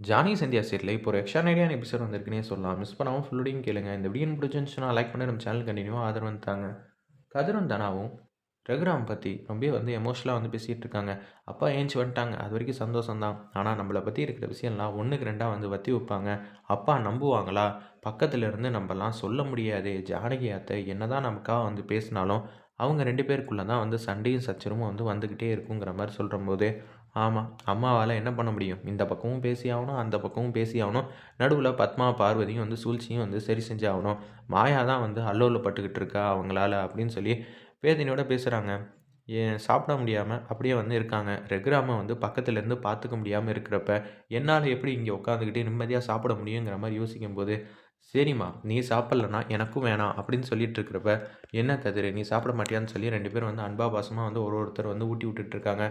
Johnny Sandhya சீரியல்ல இப்போ ஒரு எக்ஸ்ட்ரானரியான எபிசோட் வந்திருக்குன்னே சொல்லலாம். மிஸ் பண்ணாம ஃபுல்லோடையும் கேளுங்க. இந்த வீடியோ பிடிச்சிருந்துச்சுன்னா லைக் பண்ணி நம்ம சேனல் கண்டினியூவா ஆதரவு தாங்க. கதிரும் தனாவும் ரகுராம் பத்தி ரொம்ப எமோஷனலா பேசிட்டு இருக்காங்க. அப்பா ஏஞ்சி வந்துட்டாங்க. அது வரைக்கும் சந்தோஷம் தான். ஆனா நம்மள பத்தி இருக்கிற விஷயம்லாம் ஒண்ணுக்கு ரெண்டா வத்தி வைப்பாங்க. அப்பா நம்புவாங்களா? பக்கத்துல இருந்து நம்பலாம் சொல்ல முடியாது. ஜானகி அத்தை என்னதான் நமக்காக பேசினாலும் அவங்க 2 பேருக்குள்ள தான் சண்டையும் சச்சரவும் வந்துகிட்டே இருக்குங்கிற மாரி சொல்லும்போது, ஆமா, அம்மாவால என்ன பண்ண முடியும்? இந்த பக்கமும் பேசியாகணும், அந்த பக்கமும் பேசியாகணும். நடுவுல பத்மா, பார்வதியும் சூழ்ச்சியும் சரி செஞ்சாகணும். மாயா தான் அல்லோலப்பட்டுக்கிட்டு இருக்கா அவங்களால அப்படின்னு சொல்லி வேதனையோட பேசுறாங்க. ஏன் சாப்பிட முடியாம அப்படியே இருக்காங்க. ரகுராம பக்கத்துல இருந்து பார்த்துக்க முடியாம இருக்கிறப்ப, என்னால எப்படி இங்க உட்காந்துக்கிட்டு நிம்மதியா சாப்பிட முடியுங்கிற மாரி யோசிக்கும்போது, "சரிம்மா, நீ சாப்பிடலன்னா எனக்கும் வேணாம்" அப்படின்னு சொல்லிட்டு இருக்கிறப்ப, "என்ன கதிரு நீ சாப்பிட மாட்டியான்னு" சொல்லி 2 பேரும் அன்பா பாசமா ஒருத்தர் ஊட்டி விட்டுட்டு இருக்காங்க.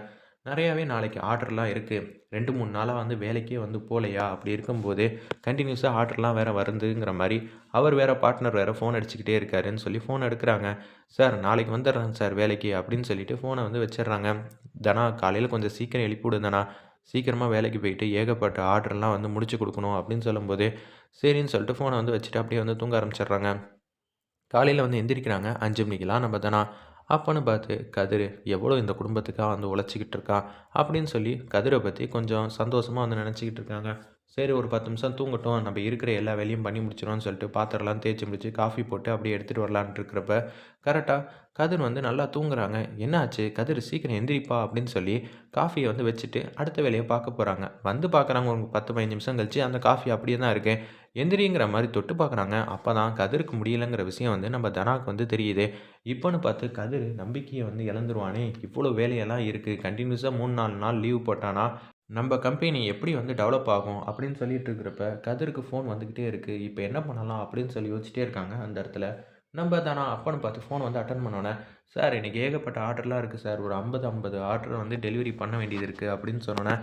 நெறையாவே நாளைக்கு ஆர்டர்லாம் இருக்கு. 2, 3 நாளா வேலைக்கே போலையா, அப்படி இருக்கும்போது கன்டினியூஸா ஆர்டர்லாம் வேற வருதுங்கிற மாரி, அவர் வேற பார்ட்னர் வேற ஃபோன் அடிச்சுக்கிட்டே இருக்காருன்னு சொல்லி ஃபோன் எடுக்குறாங்க. "சார் நாளைக்கு வந்துடுறேன் சார் வேலைக்கு" அப்படின்னு சொல்லிட்டு ஃபோன வச்சுடுறாங்க. "தனா காலையில கொஞ்சம் சீக்கிரம் எழுப்பி விடு தனா. சீக்கிரமா வேலைக்கு போயிட்டு ஏகப்பட்ட ஆர்டர்லாம் முடிச்சு குடுக்கணும்" அப்படின்னு சொல்லும்போது, சரின்னு சொல்லிட்டு ஃபோன வச்சுட்டு அப்படியே தூங்க ஆரம்பிச்சுடுறாங்க. காலையில எந்திரிக்கிறாங்க 5 மணிக்கெல்லாம் நம்ம தனா. அப்பன்னு பார்த்து கதிரு எவ்வளோ இந்த குடும்பத்துக்காக உழைச்சிக்கிட்டு இருக்கான் அப்படின்னு சொல்லி கதிரை பற்றி கொஞ்சம் சந்தோஷமாக நினச்சிக்கிட்டு இருக்காங்க. சரி ஒரு 10 நிமிஷம் தூங்கட்டும், நம்ம இருக்கிற எல்லா வேலையும் பண்ணி முடிச்சிடும்னு சொல்லிட்டு பாத்திரம்லாம் தேய்ச்சி முடிச்சு காஃபி போட்டு அப்படியே எடுத்துகிட்டு வரலான்ட்டு இருக்கிறப்ப கரெக்டாக கதிர் நல்லா தூங்குறாங்க. என்ன ஆச்சு கதிர் சீக்கிரம் எந்திரிப்பா அப்படின்னு சொல்லி காஃபியை வச்சுட்டு அடுத்த வேலையை பார்க்க போகிறாங்க. பார்க்குறாங்க ஒரு 10, 15 நிமிஷம் கழிச்சு அந்த காஃபி அப்படியே தான் இருக்கு. எந்திரிங்கிற மாரி தொட்டு பார்க்குறாங்க. அப்பதான் கதிருக்கு முடியலங்கிற விஷயம் நம்ம தனாவுக்கு தெரியுது. இப்பன்னு பார்த்து கதிரு நம்பிக்கைய இழந்துருவானே! இவ்ளோ வேலையெல்லாம் இருக்கு. கன்டினியூஸா 3, 4 நாள் லீவ் போட்டானா, நம்ப கம்பெனி எப்படி டெவலப் ஆகும்? அப்படின்னு சொல்லிட்டு இருக்கிறப்ப, கதிருக்கு ஃபோன் வந்துகிட்டே இருக்கு. இப்ப என்ன பண்ணலாம்? அப்படின்னு சொல்லி யோசிச்சுட்டே இருக்காங்க அந்த இடத்துல. நம்ப தானா அப்பன்னு பார்த்து ஃபோன் அட்டெண்ட் பண்ணோனே, "சார் இன்னைக்கு ஏகப்பட்ட ஆர்டர்லாம் இருக்கு சார். ஒரு 50, 50 ஆர்டர் டெலிவரி பண்ண வேண்டியது இருக்கு." அப்படின்னு சொன்னோனே,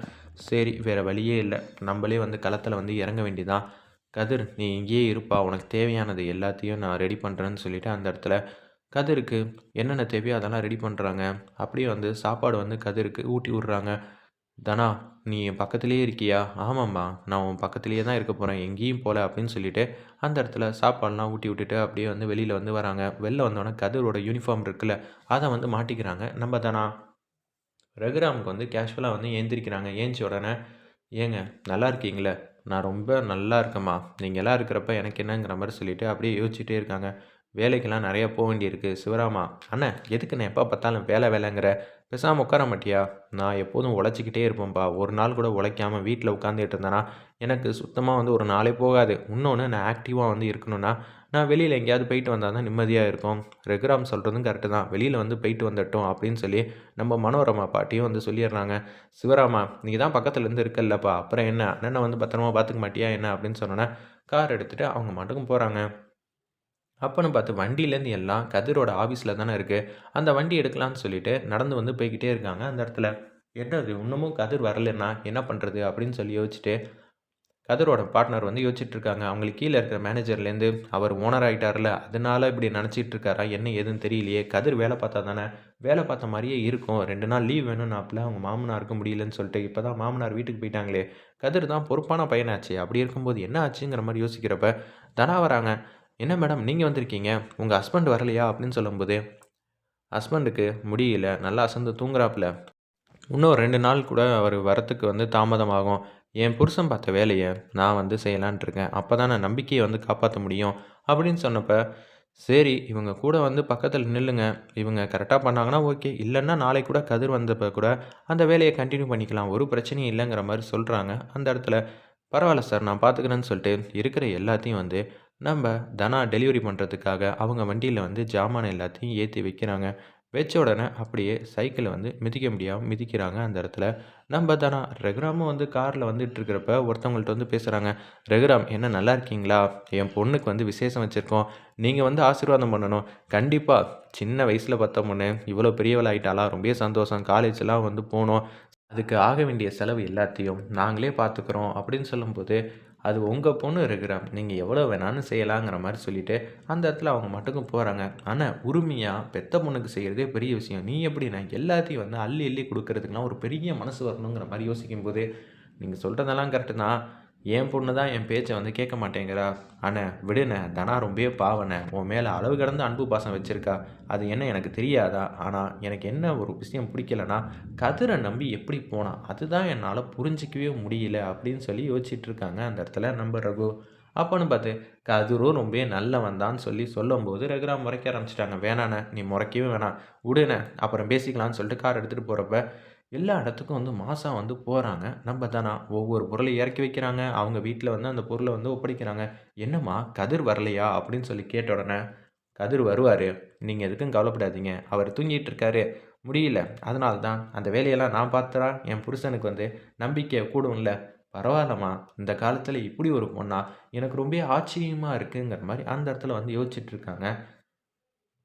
சரி வேற வழியே இல்ல. நம்பளே களத்துல இறங்க வேண்டியது தான். "கதிர் நீ இங்கேயே இருப்பா. உனக்கு தேவையானது எல்லாத்தையும் நான் ரெடி பண்றேன்னு" சொல்லிட்டு அந்த இடத்துல கதிருக்கு என்னென்ன தேவையோ அதெல்லாம் ரெடி பண்றாங்க. அப்படியே சாப்பாடு கதிருக்கு ஊட்டி விடுறாங்க. "தனா, நீ என் பக்கத்திலேயே இருக்கியா?" "ஆமாம்மா, நான் உன் பக்கத்திலேயே தான் இருக்க போறேன். எங்கேயும் போல" அப்படின்னு சொல்லிட்டு அந்த இடத்துல சாப்பாடுலாம் ஊட்டி விட்டுட்டு அப்படியே வெளியில வராங்க. வெளில வந்தோனே கதிரோட யூனிஃபார்ம் இருக்குல்ல, அத மாட்டிக்கிறாங்க நம்ம தனா. ரகுராமுக்கு கேஷுவலா எந்திரிக்கிறாங்க. ஏந்திச்ச உடனே, "ஏங்க நல்லா இருக்கீங்களா?" "நான் ரொம்ப நல்லா இருக்கேன்ம்மா. நீங்கலாம் இருக்கிறப்ப எனக்கு என்னங்கிற" மாரி சொல்லிட்டு அப்படியே யோசிச்சுட்டே இருக்காங்க. "வேலைக்கெல்லாம் நெறையா வேண்டியிருக்கு." "சிவராமா, அண்ணே எதுக்குண்ணே எப்ப பார்த்தாலும் வேலை வேலைங்கிற? பேசாம உட்கார மாட்டியா?" "நான் எப்போதும் உழைச்சுக்கிட்டே இருப்பேன்ப்பா. ஒரு நாள் கூட உழைக்காம வீட்ல உட்காந்துட்டு இருந்தேன்னா, எனக்கு சுத்தமா ஒரு நாளே போகாது. இன்னொன்னு நான் ஆக்டிவா இருக்கணும்னா, நான் வெளியில எங்கேயாவது போயிட்டு வந்தா தான் நிம்மதியா இருக்கும்." ரகுராம் சொல்றதும் கரெக்ட்டு தான். வெளியில போயிட்டு வந்துட்டோம் அப்படின்னு சொல்லி நம்ம மனோரமா பாட்டியும் சொல்லிடுறாங்க. "சிவராமா, நீ தான் பக்கத்துல இருக்கல்லப்பா. அப்புறம் என்ன? அண்ணன பத்திரமா பார்த்துக்க மாட்டியா என்ன?" அப்படின்னு சொன்னோனே, கார் எடுத்துட்டு அவங்க பாட்டுக்கும் போறாங்க. அப்பன்னு பார்த்து வண்டியிலேருந்து எல்லாம் கதிரோட ஆஃபீஸ்ல தானே இருக்கு. அந்த வண்டி எடுக்கலான்னு சொல்லிட்டு நடந்து போய்க்கிட்டே இருக்காங்க அந்த இடத்துல. "என்னது இன்னமும் கதிர் வரலன்னா என்ன பண்றது?" அப்படின்னு சொல்லி யோசிச்சுட்டு கதிரோட பார்ட்னர் யோசிச்சுட்டு இருக்காங்க. அவங்களுக்கு கீழ இருக்கிற மேனேஜர்லேருந்து, "அவர் ஓனர் ஆயிட்டார்ல, அதனால இப்படி நெனச்சிட்டு இருக்காரா? என்ன ஏதுன்னு தெரியலையே! கதிர் வேல பார்த்தா தானே, வேல பார்த்த மாரியே இருக்கும். 2 நாள் லீவ் வேணும்னாப்ல அவங்க மாமனாருக்கு முடியலன்னு சொல்லிட்டு, இப்ப தான் மாமனார் வீட்டுக்கு போயிட்டாங்களே! கதிர் தான் பொறுப்பான பையனாச்சே! அப்படி இருக்கும்போது என்ன ஆச்சுங்கிற மாரி யோசிக்கிறப்ப, தனா வராங்க. "என்ன மேடம் நீங்க வந்திருக்கீங்க? உங்க ஹஸ்பண்ட் வரலையா?" அப்படின்னு சொல்லும்போது, "ஹஸ்பண்டுக்கு முடியல. நல்லா அசந்து தூங்குறாப்ல. இன்னும் 2 நாள் கூட அவரு வரத்துக்கு தாமதமாகும். என் புருஷன் பார்த்த வேலைய நான் செய்யலான்ட்டு இருக்கேன். அப்பதான் நான் நம்பிக்கைய காப்பாத்த முடியும்." அப்படின்னு சொன்னப்ப, சரி இவங்க கூட பக்கத்துல நில்லுங்க. இவங்க கரெக்ட்டா பண்ணாங்கன்னா ஓகே. இல்லன்னா நாளைக்கு கூட கதிர் வந்தப்ப கூட அந்த வேலைய கன்டின்யூ பண்ணிக்கலாம். ஒரு பிரச்சனையும் இல்லங்கிற மாரி சொல்றாங்க. அந்த இடத்துல, "பரவால்ல சார் நான் பார்த்துக்கிறேன்னு" சொல்லிட்டு இருக்கிற எல்லாத்தையும் நம்ப தனா டெலிவரி பண்றதுக்காக அவங்க வண்டியில ஜாமான எல்லாத்தையும் ஏத்தி வைக்கிறாங்க. வச்ச உடனே அப்படியே சைக்கிள மிதிக்க முடியாம மிதிக்கிறாங்க அந்த இடத்துல. நம்ப தானா ரகுராமும் கார்ல வந்துட்டுருக்கிறப்ப ஒருத்தவங்கள்ட்ட பேசுறாங்க. "ரகுராம் என்ன நல்லா இருக்கீங்களா? என் பொண்ணுக்கு விசேஷம் வச்சிருக்கோம். நீங்க ஆசீர்வாதம் பண்ணணும்." "கண்டிப்பா. சின்ன வயசுல பெத்த பொண்ணு இவ்வளோ பெரியவள் ஆயிட்டாளா? ரொம்பவே சந்தோஷம். காலேஜ்லாம் போணும். அதுக்கு ஆக வேண்டிய செலவு எல்லாத்தையும் நாங்களே பார்த்துக்கிறோம்." அப்படின்னு சொல்லும்போது, "அது உங்க பொண்ணு ரகுராம். நீங்க எவ்வளோ வேணாலும் செய்யலாங்கிற" மாரி சொல்லிட்டு, அந்த இடத்துல அவங்க பாட்டுக்கும் போறாங்க. ஆனா, உரிமையா பெத்த பொண்ணுக்கு செய்றதே பெரிய விஷயம். நீ எப்படின்னா எல்லாத்தையும் அள்ளி அள்ளி குடுக்குறதுக்குலாம் ஒரு பெரிய மனசு வரணுங்கிற மாரி யோசிக்கும்போது, நீங்கள் சொல்கிறதெல்லாம் கரெக்டு தான். என் பொண்ணு தான் என் பேச்சை வந்து கேட்க மாட்டேங்கிறா. அண்ணே விடுண்ணே, தனா ரொம்பவே பாவண்ணே. உன் மேலே அளவு கடந்த அன்பு பாசம் வச்சுருக்கா. அது என்ன எனக்கு தெரியாதா? ஆனால் எனக்கு என்ன ஒரு விஷயம் பிடிக்கலன்னா, கதிரை நம்பி எப்படி போனான் அதுதான் என்னால் புரிஞ்சிக்கவே முடியல அப்படின்னு சொல்லி யோசிச்சுட்டு இருக்காங்க அந்த இடத்துல நம்ம ரகு. அப்போன்னு பார்த்து கதிரும் ரொம்பவே நல்லவன் தான் சொல்லி சொல்லும்போது ரகுராம் முறைக்க ஆரம்பிச்சிட்டாங்க. வேணாண்ணே, நீ முறைக்கவே வேணாம், விடுண்ணே, அப்புறம் பேசிக்கலான்னு சொல்லிட்டு கார் எடுத்துகிட்டு போகிறப்ப எல்லா இடத்துக்கும் வந்து மாசா வந்து போறாங்க. நம்ம தானா ஒவ்வொரு பொருளை இறக்கி வைக்கிறாங்க. அவங்க வீட்ல வந்து அந்த பொருள வந்து ஒப்படைக்கிறாங்க. "என்னம்மா கதிர் வரலையா?" அப்படின்னு சொல்லி கேட்ட உடனே, "கதிர் வருவாரு. நீங்க எதுக்கும் கவலைப்படாதீங்க. அவர் தூங்கிட்டு இருக்காரு. முடியல. அதனால தான். அந்த வேலையெல்லாம் நான் பார்த்தா என் புருஷனுக்கு வந்து நம்பிக்கை கூடும்ல. பரவாயில்லம்மா. இந்த காலத்துல இப்படி ஒரு பொண்ணா? எனக்கு ரொம்ப ஆச்சரியமா இருக்குங்கிற மாரி அந்த இடத்துல வந்து யோசிச்சுட்டு இருக்காங்க.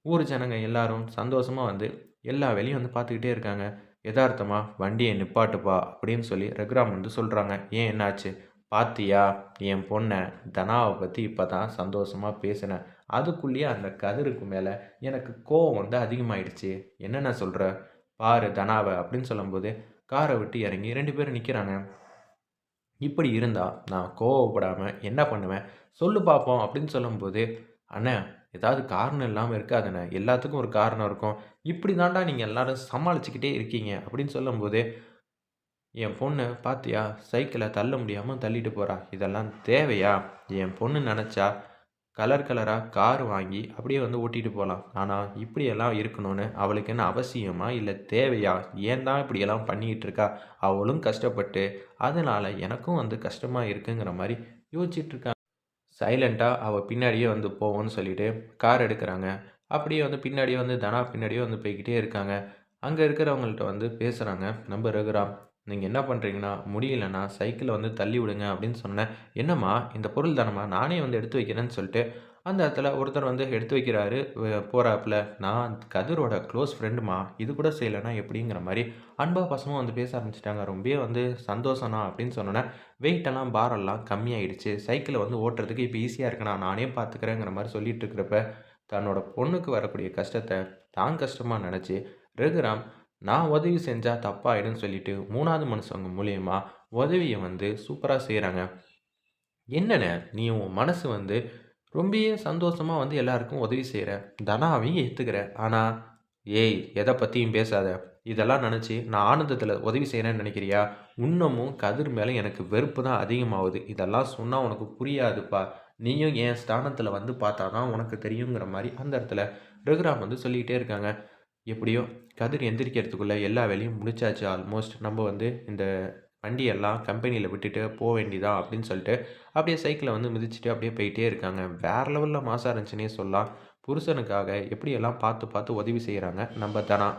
ஊர் ஜனங்க எல்லாரும் சந்தோஷமா வந்து எல்லா வேலையும் வந்து பார்த்துக்கிட்டே இருக்காங்க. எதார்த்தமா "வண்டிய நிப்பாட்டுப்பா" அப்படின்னு சொல்லி ரகுராம் வந்து சொல்றாங்க. "ஏன் என்னாச்சு? பாத்தியா? என் பொண்ண தனாவ பத்தி இப்ப தான் சந்தோஷமா பேசினேன். அதுக்குள்ளேயே அந்த கதிருக்கு மேல எனக்கு கோவம் வந்து அதிகமாயிடுச்சு. என்னண்ண சொல்ற? பாரு தனாவ" அப்படின்னு சொல்லும்போது கார விட்டு இறங்கி 2 பேரும் நிக்கிறாங்க. இப்படி இருந்தா, நான் கோவப்படாம என்ன பண்ணுவேன்? சொல்லு பாப்போம் அப்படின்னு சொல்லும்போது, "அண்ணே ஏதாவது காரணம் இல்லாம இருக்காதுண்ணே. எல்லாத்துக்கும் ஒரு காரணம் இருக்கும். இப்படி தான்டா நீங்க எல்லாரும் சமாளிச்சுக்கிட்டே இருக்கீங்க." அப்படின்னு சொல்லும்போது, "என் பொண்ணு பாத்தியா? சைக்கிள தள்ள முடியாம தள்ளிட்டு போறா. இதெல்லாம் தேவையா? என் பொண்ணு நெனச்சா கலர் கலரா கார் வாங்கி அப்படியே வந்து ஓட்டிட்டு போலாம். ஆனா இப்படியெல்லாம் இருக்கணும்னு அவளுக்கு என்ன அவசியமா? இல்ல தேவையா? ஏன் தான் இப்படியெல்லாம் பண்ணிக்கிட்டு இருக்கா? அவளும் கஷ்டப்பட்டு, அதனால எனக்கும் வந்து கஷ்டமா இருக்குங்கிற மாரி யோசிச்சுட்டு இருக்காங்க. சைலன்ட்டா அவ பின்னாடியே வந்து போவோன்னு சொல்லிட்டு கார் எடுக்குறாங்க. அப்படியே வந்து பின்னாடியே வந்து தனா பின்னாடியே வந்து போய்க்கிட்டே இருக்காங்க. அங்க இருக்கிறவங்கள்ட்ட வந்து பேசுறாங்க நம்ம ரகுராம். "நீங்க என்ன பண்றீங்கன்னா, முடியலன்னா சைக்கிள வந்து தள்ளி விடுங்க" அப்படின்னு சொன்னேன். "என்னம்மா இந்த பொருள் தானம்மா, நானே வந்து எடுத்து வைக்கிறேன்னு" சொல்லிட்டு அந்த இடத்துல ஒருத்தர் வந்து எடுத்து வைக்கிறாரு. போறாப்புல. "நான் கதிரோட க்ளோஸ் ஃப்ரெண்டும்மா. இது கூட செய்யலன்னா எப்படிங்கிற" மாரி அன்பா பாசமா வந்து பேச ஆரம்பிச்சுட்டாங்க. ரொம்பவே வந்து சந்தோஷம்ண்ணா அப்படின்னு சொன்னோனே, வெயிட்டெல்லாம் பாரம்லாம் கம்மியாயிடுச்சு. சைக்கிள வந்து ஓட்டுறதுக்கு இப்ப ஈஸியா இருக்குண்ணா. நானே பார்த்துக்கிறேங்கிற மாரி சொல்லிட்டு இருக்கிறப்ப, தன்னோட பொண்ணுக்கு வரக்கூடிய கஷ்டத்த தான் கஷ்டமா நெனச்சு, ரகுராம் நான் உதவி செஞ்சா தப்பாயிடும்னு சொல்லிட்டு 3வது மனுஷங்க மூலியமா உதவிய வந்து சூப்பரா செய்றாங்க. "என்னண்ணே நீ உன் மனசு வந்து ரொம்பயே சந்தோஷமா வந்து எல்லாருக்கும் உதவி செய்ற. தனாவையும் ஏத்துக்கிற. ஆனா, ஏய் எத பத்தியும் பேசாத. இதெல்லாம் நெனச்சு நான் ஆனந்தத்துல உதவி செய்றேன்னு நெனைக்கிறியா? இன்னமும் கதிர் மேல எனக்கு வெறுப்பு தான் அதிகமாவுது. இதெல்லாம் சொன்னா உனக்கு புரியாதுப்பா. நீயும் என் ஸ்தானத்துல வந்து பார்த்தா தான் உனக்கு தெரியுங்கிற" மாரி அந்த இடத்துல ரகுராம் வந்து சொல்லிக்கிட்டே இருக்காங்க. எப்படியோ கதிர் எந்திரிக்கிறதுக்குள்ள எல்லா வேலையும் முடிச்சாச்சு ஆல்மோஸ்ட். நம்ம வந்து இந்த வண்டியெல்லாம் கம்பெனியில விட்டுட்டு வேண்டியதான் அப்படின்னு சொல்லிட்டு, அப்படியே சைக்கிள வந்து மிதிச்சுட்டு அப்படியே போயிட்டே இருக்காங்க. வேற லெவல்ல மாஸா இருந்துச்சுன்னே சொல்லலாம். புருஷனுக்காக எப்படியெல்லாம் பார்த்து பார்த்து உதவி செய்றாங்க நம்ம தனா.